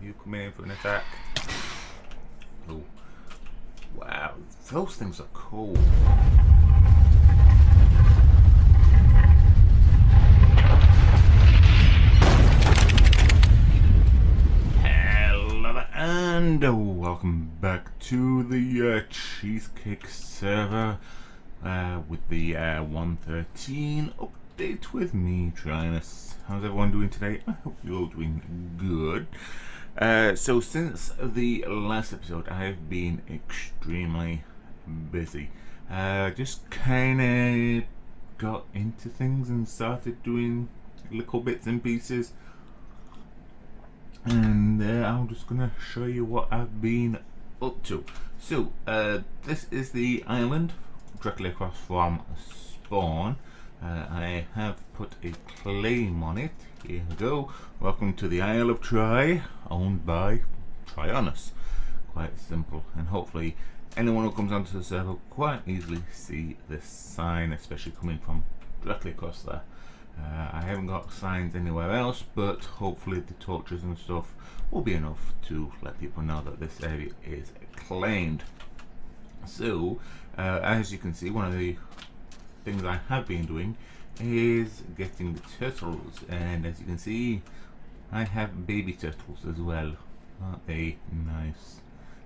You coming in for an attack? Oh, wow, those things are cool. Hello and welcome back to the CheeseCake server with the 113 update with me, Tryonus. How's everyone doing today? I hope you're all doing good. So since the last episode, I have been extremely busy. Just kind of got into things and started doing little bits and pieces. And I'm just gonna show you what I've been up to. So this is the island directly across from spawn. I have put a claim on it. Here we go. Welcome to the Isle of Try, owned by Tryonus. Quite simple, and hopefully anyone who comes onto the server will quite easily see this sign, especially coming from directly across there. I haven't got signs anywhere else, but hopefully the torches and stuff will be enough to let people know that this area is claimed. So, as you can see, one of the things I have been doing is getting the turtles, and as you can see, I have baby turtles as well. Aren't they nice?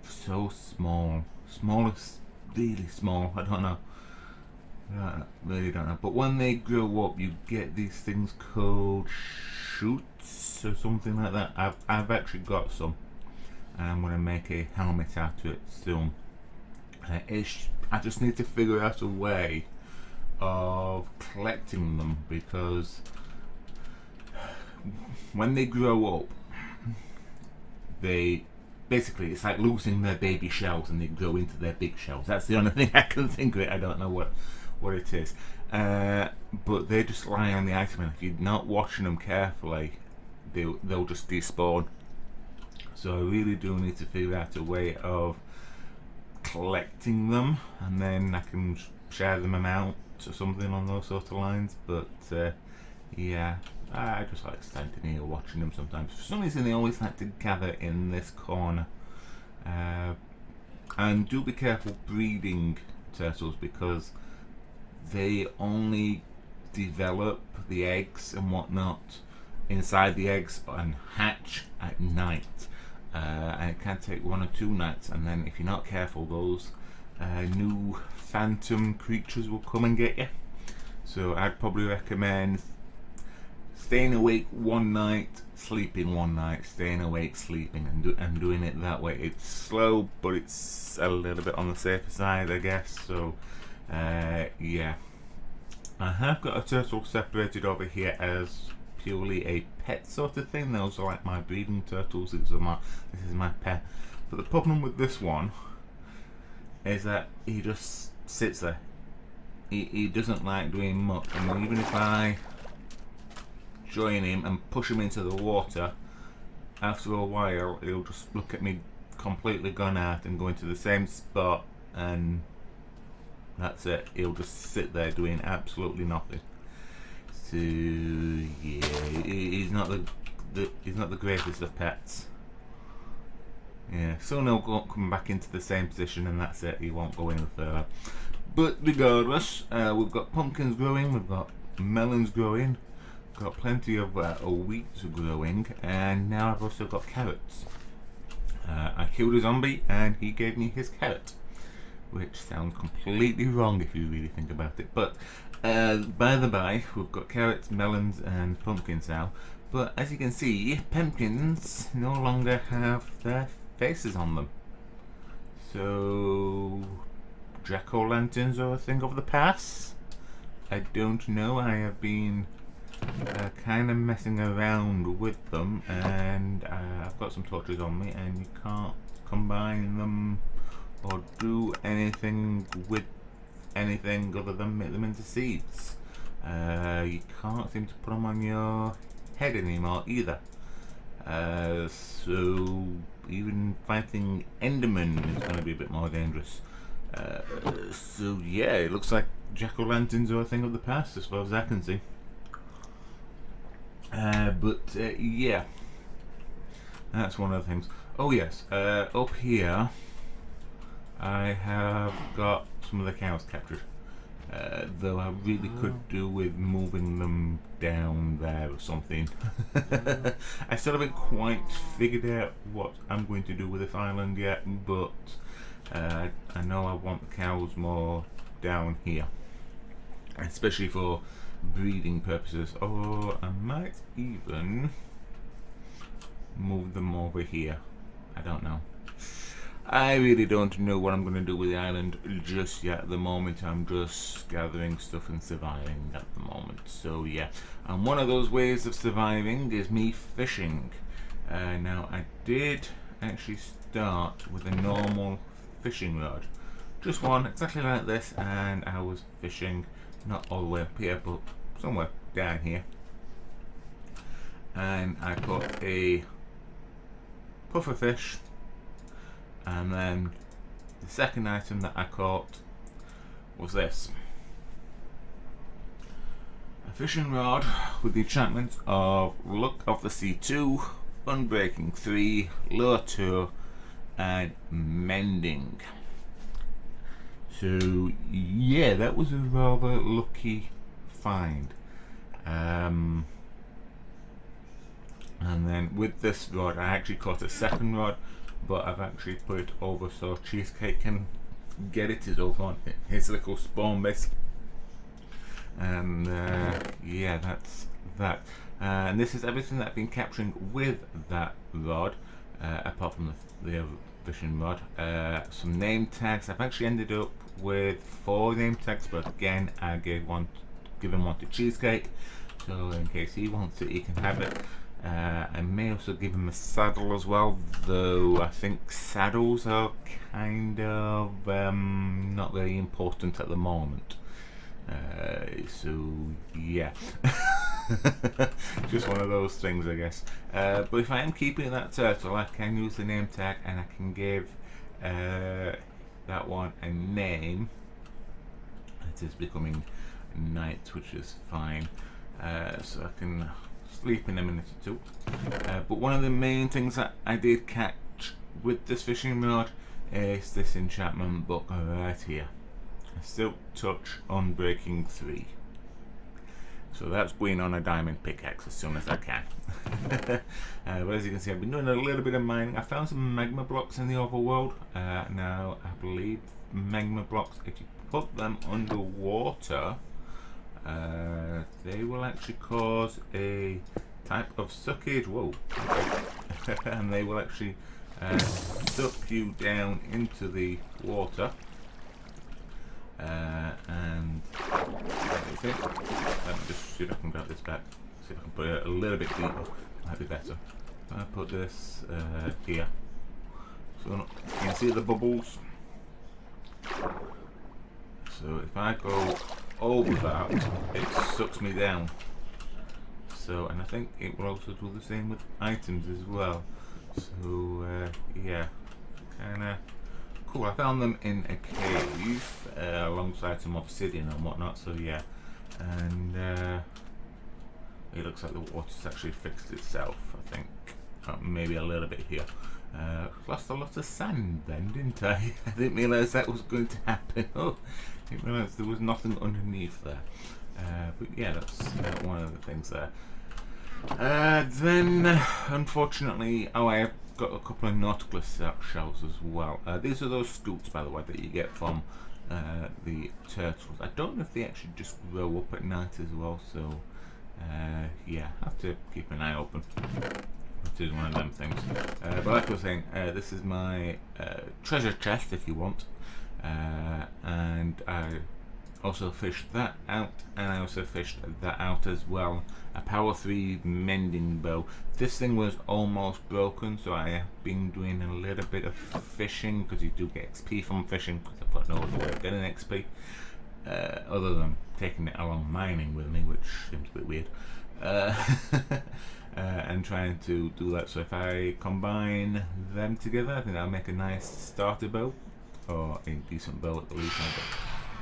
So small. Smallest, really small. I don't know. Really don't know. But when they grow up, you get these things called shoots or something like that. I've actually got some. I'm going to make a helmet out of it soon. I just need to figure out a way of collecting them, because when they grow up, they basically, it's like losing their baby shells and they grow into their big shells. That's the only thing I can think of it. I don't know what it is, but they just lie on the item, and if you're not watching them carefully, they'll just despawn. So I really do need to figure out a way of collecting them, and then I can share them out or something on those sort of lines. But yeah, I just like standing here watching them sometimes. For some reason they always like to gather in this corner. And do be careful breeding turtles, because they only develop the eggs and whatnot inside the eggs and hatch at night. And it can take 1 or 2 nights, and then if you're not careful, those new phantom creatures will come and get you. So I'd probably recommend staying awake one night, sleeping one night, staying awake, sleeping, and doing it that way. It's slow, but it's a little bit on the safer side, I guess. So yeah, I have got a turtle separated over here as purely a pet sort of thing. Those are like my breeding turtles. This is my pet. But the problem with this one is that he just sits there. He doesn't like doing much, and even if I join him and push him into the water, after a while he'll just look at me completely gone out and go into the same spot, and that's it. He'll just sit there doing absolutely nothing. So yeah, he's not the greatest of pets. Yeah, soon he'll come back into the same position, and that's it. He won't go any further. But regardless, we've got pumpkins growing, we've got melons growing, got plenty of wheat growing, and now I've also got carrots. I killed a zombie and he gave me his carrot, which sounds completely wrong if you really think about it. But by the by, we've got carrots, melons, and pumpkins now. But as you can see, pumpkins no longer have their faces on them. So jack-o'-lanterns are a thing of the past? I don't know. I have been kind of messing around with them, and I've got some torches on me, and you can't combine them or do anything with anything other than make them into seeds. You can't seem to put them on your head anymore either. So even fighting Enderman is going to be a bit more dangerous. So yeah, it looks like jack-o'-lanterns are a thing of the past as far as I can see. But yeah, That's one of the things. Oh yes, up here I have got some of the cows captured. Though I really could do with moving them down there or something. I still haven't quite figured out what I'm going to do with this island yet, but I know I want the cows more down here, especially for breeding purposes. Or I might even move them over here. I don't know. I really don't know what I'm going to do with the island just yet. At the moment I'm just gathering stuff and surviving at the moment. So yeah, and one of those ways of surviving is me fishing. Now I did actually start with a normal fishing rod, just one exactly like this, and I was fishing not all the way up here but somewhere down here, and I caught a puffer fish. And then the second item that I caught was this. A fishing rod with the enchantment of Luck of the Sea 2, Unbreaking 3, Lure 2, and Mending. So yeah, that was a rather lucky find. And then with this rod I actually caught a second rod, but I've actually put it over so CheeseCake can get it over on his little spawn base. And yeah, that's that. And this is everything that I've been capturing with that rod, apart from the other fishing rod. Some name tags. I've actually ended up with 4 name tags, but again I given one to CheeseCake, so in case he wants it he can have it. I may also give him a saddle as well, though I think saddles are kind of not very important at the moment. So yeah, just one of those things I guess. But if I am keeping that turtle I can use the name tag and I can give that one a name. It is becoming night, which is fine, so I can sleep in a minute or two. But one of the main things that I did catch with this fishing rod is this enchantment book right here. Silk Touch Unbreaking 3. So that's going on a diamond pickaxe as soon as I can. But as you can see, I've been doing a little bit of mining. I found some magma blocks in the overworld. Now I believe magma blocks, if you put them underwater, they will actually cause a type of suckage. Whoa. And they will actually suck you down into the water. And let me just see if I can grab this back. See if I can put it a little bit deeper. Might be better. If I put this here, so you can see the bubbles. So if I go over that, it sucks me down. So, and I think it will also do the same with items as well. So yeah, kinda cool. I found them in a cave alongside some obsidian and whatnot, so yeah. And it looks like the water's actually fixed itself, I think. Maybe a little bit here. Lost a lot of sand then, didn't I? I didn't realise that was going to happen. Oh, I didn't realise there was nothing underneath there. But yeah, that's one of the things there. Then, unfortunately, I have got a couple of nautical shells as well. These are those scoots, by the way, that you get from the turtles. I don't know if they actually just grow up at night as well, so yeah, have to keep an eye open. It is one of them things. But like I was saying, this is my treasure chest, if you want. And I also fished that out, and I also fished that out as well. A power 3 mending bow. This thing was almost broken, so I have been doing a little bit of fishing, because you do get XP from fishing, because I've got no other way of getting XP. Other than taking it along mining with me, which seems a bit weird. And trying to do that. So if I combine them together, I think that'll make a nice starter bow, or a decent bow at the least.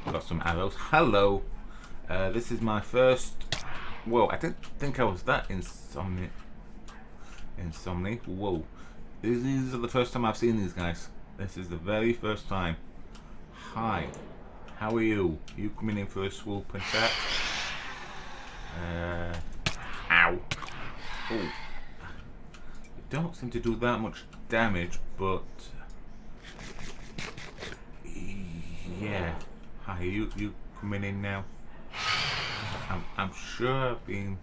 I've got some arrows. Hello! This is my first... Whoa, I didn't think I was that insomniac. Whoa. These are the first time I've seen these guys. This is the very first time. Hi. How are you? You coming in for a swoop and attack? Ow. Oh. You don't seem to do that much damage, but yeah. Hi, you coming in now? I'm sure I've been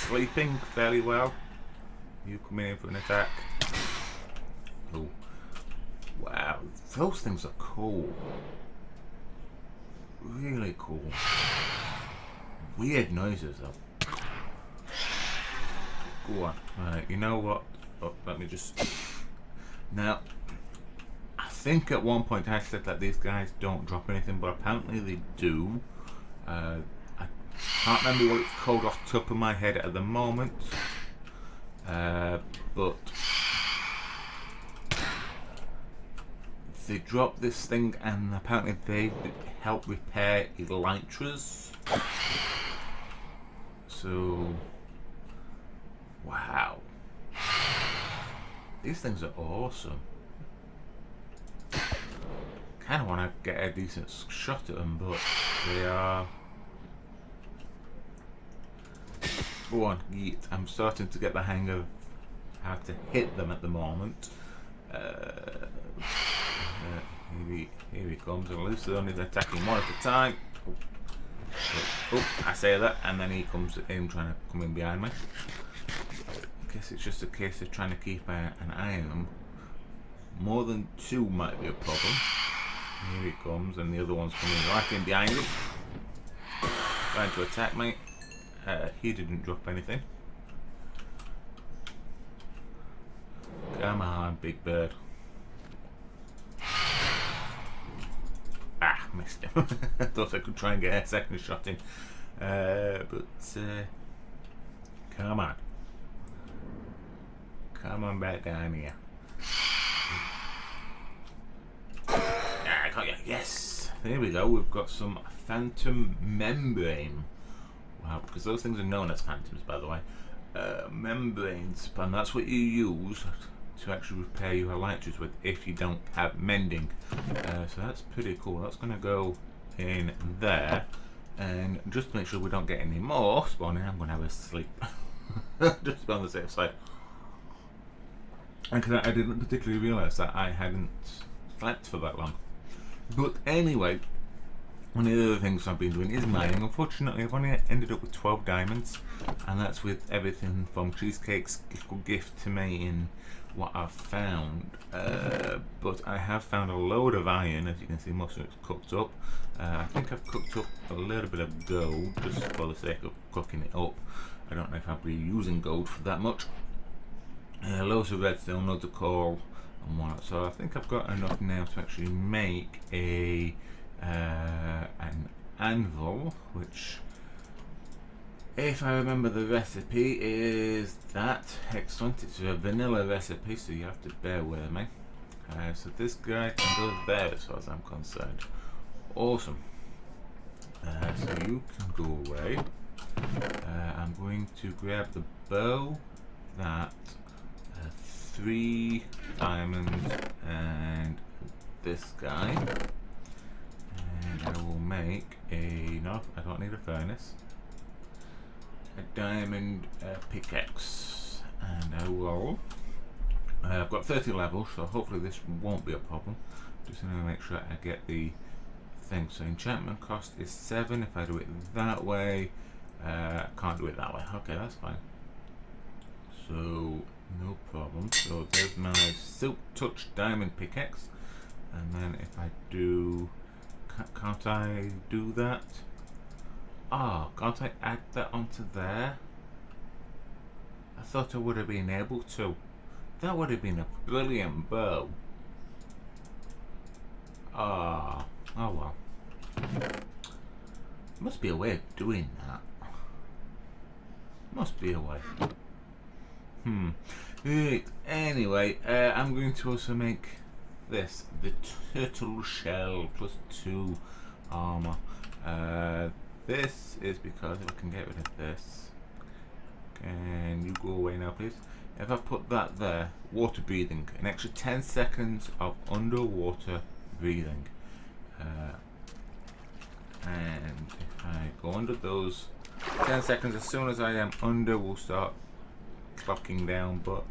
sleeping fairly well. You coming in for an attack? Oh. Wow, those things are cool. Really cool. Weird noises though. Go on. Right, you know what? Oh, let me just... Now, I think at one point I said that these guys don't drop anything, but apparently they do. I can't remember what it's called off the top of my head at the moment. But they drop this thing and apparently they help repair elytras. So, wow. These things are awesome. Kind of want to get a decent shot at them, but they are... Go on, yeet. I'm starting to get the hang of how to hit them at the moment. Here he comes, and at least they're only attacking one at a time. Oh, I say that, and then he comes in trying to come in behind me. I guess it's just a case of trying to keep an eye on them. More than two might be a problem. Here he comes, and the other one's coming right in behind him, trying to attack me. He didn't drop anything. Come on, big bird. Ah, missed him. I thought I could try and get a second shot in. But come on. Come on back down here. Ah, I got you. Yes! There we go. We've got some phantom membrane. Wow, because those things are known as phantoms, by the way. Membranes, and that's what you use to actually repair your elytras with if you don't have mending. So that's pretty cool. That's going to go in there, and just to make sure we don't get any more spawning, I'm going to have a sleep. Just to be on the safe side. And because I didn't particularly realise that I hadn't slept for that long. But anyway, one of the other things I've been doing is mining. Unfortunately, I've only ended up with 12 diamonds, and that's with everything from CheeseCake's gift to me in what I've found. But I have found a load of iron. As you can see, most of it's cooked up. I think I've cooked up a little bit of gold just for the sake of cooking it up. I don't know if I'll be using gold for that much. Loads of redstone, loads of coal and whatnot. So I think I've got enough now to actually make an anvil, which, if I remember the recipe, is that. Excellent. It's a vanilla recipe, so you have to bear with me. So this guy can go there as far as I'm concerned. Awesome. So you can go away. I'm going to grab the bow, that, 3 diamonds, and this guy. And I will make a, no, I don't need a furnace, a diamond pickaxe, and I will, I've got 30 levels, so hopefully this won't be a problem. Just going to make sure I get the thing. So enchantment cost is 7. If I do it that way, I can't do it that way. Okay, that's fine. So no problem. So there's my silk touch diamond pickaxe, and then if I do, can't I do that? Ah, can't I add that onto there? I thought I would have been able to. That would have been a brilliant bow. Ah, oh well. Must be a way of doing that. Must be a way. Right. Anyway, I'm going to also make this, the turtle shell plus 2 armor. This is because if I can get rid of this. Can you go away now, please? if I put that there, water breathing, an extra 10 seconds of underwater breathing. And if I go under those 10 seconds, as soon as I am under, we'll start clocking down. But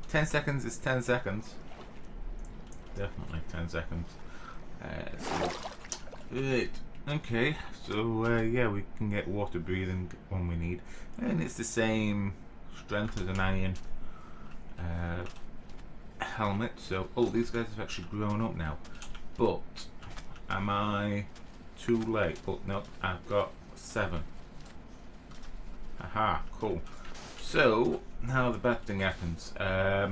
10 seconds is 10 seconds. Definitely 10 seconds. Right. Okay, so yeah, we can get water breathing when we need, and it's the same strength as an iron helmet. So, oh, these guys have actually grown up now. But am I too late? Oh no, I've got 7. Aha, cool. So now the bad thing happens. I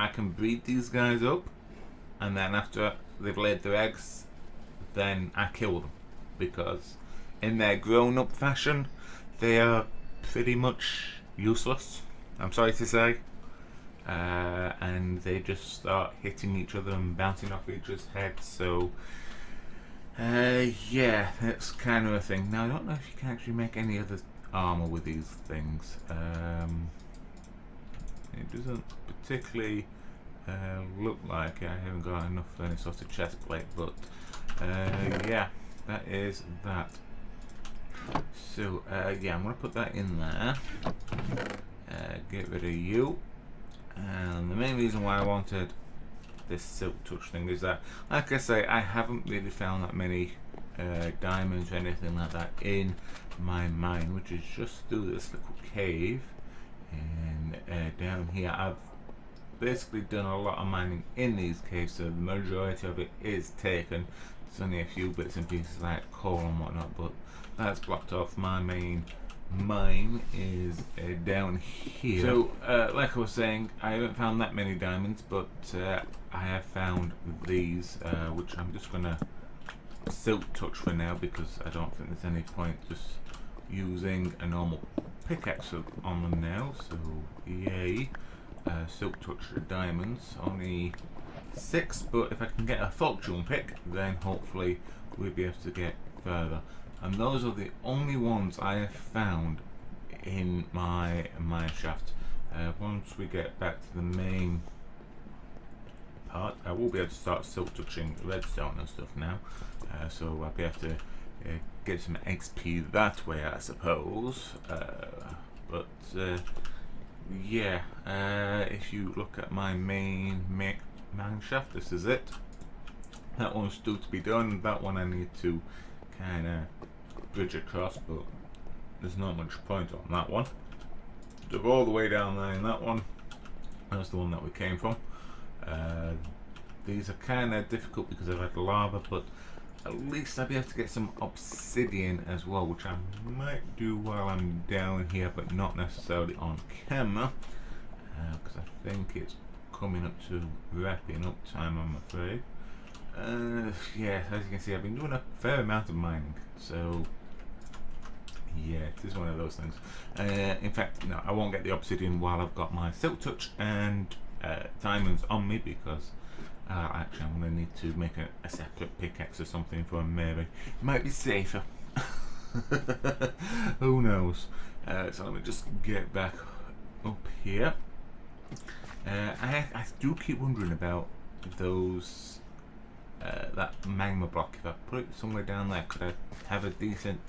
can breed these guys up, and then after they've laid their eggs, then I kill them, because in their grown-up fashion, they are pretty much useless, I'm sorry to say, and they just start hitting each other and bouncing off each other's heads. So yeah, that's kind of a thing. Now I don't know if you can actually make any other armor with these things. It doesn't particularly look like I haven't got enough for any sort of chest plate, but yeah, that is that. So yeah, I'm gonna put that in there. Get rid of you. And the main reason why I wanted this silk touch thing is that, like I say, I haven't really found that many diamonds or anything like that in my mine, which is just through this little cave. And down here, I've basically done a lot of mining in these caves, so the majority of it is taken. There's only a few bits and pieces like coal and whatnot, but that's blocked off. My main mine is down here. So like I was saying, I haven't found that many diamonds, but I have found these, which I'm just gonna silk touch for now, because I don't think there's any point just using a normal pickaxe on them now. So yay, silk touch diamonds, only 6, but if I can get a fortune pick, then hopefully we'll be able to get further. And those are the only ones I have found in my mine shaft. Once we get back to the main part, I will be able to start silk touching redstone and stuff now, so I'll be able to get some XP that way, I suppose. But yeah, if you look at my main mine shaft, this is it. That one's still to be done. That one I need to kind of bridge across, but there's not much point on that one. So all the way down there in that one, that's the one that we came from. These are kind of difficult because I've had lava, but at least I'll be able to get some obsidian as well, which I might do while I'm down here, but not necessarily on camera, because I think it's coming up to wrapping up time, I'm afraid. Yeah, as you can see, I've been doing a fair amount of mining, so yeah, it is one of those things. In fact, no, I won't get the obsidian while I've got my silk touch and diamonds on me, because actually I'm going to need to make a separate pickaxe or something for maybe. It might be safer. Who knows? So let me just get back up here. I do keep wondering about those that magma block. If I put it somewhere down there, could I have a decent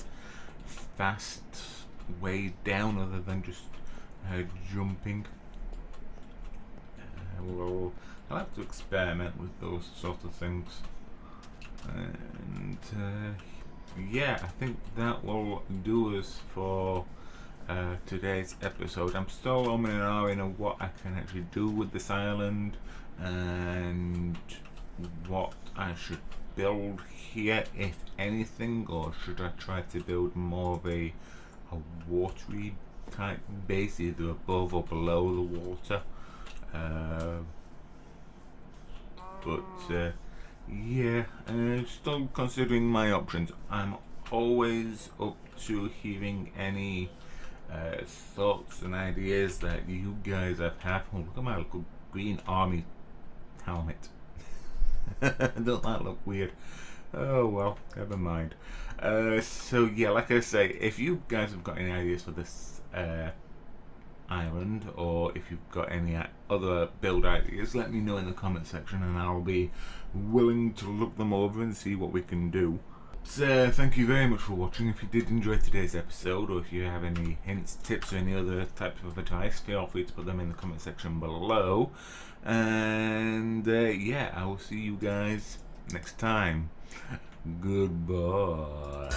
fast way down other than just jumping? Well, I'll have to experiment with those sort of things. And yeah, I think that will do us for today's episode. I'm still umming and ahhing on what I can actually do with this island and what I should build here, if anything, or should I try to build more of a watery type base, either above or below the water. But yeah, still considering my options. I'm always up to hearing any thoughts and ideas that you guys have. Oh, look at my little green army helmet. Don't that look weird? Oh well, never mind. So yeah, like I say, if you guys have got any ideas for this island, or if you've got any other build ideas, let me know in the comment section and I'll be willing to look them over and see what we can do. So thank you very much for watching. If you did enjoy today's episode, or if you have any hints, tips, or any other type of advice, feel free to put them in the comment section below. And yeah, I will see you guys next time. Goodbye.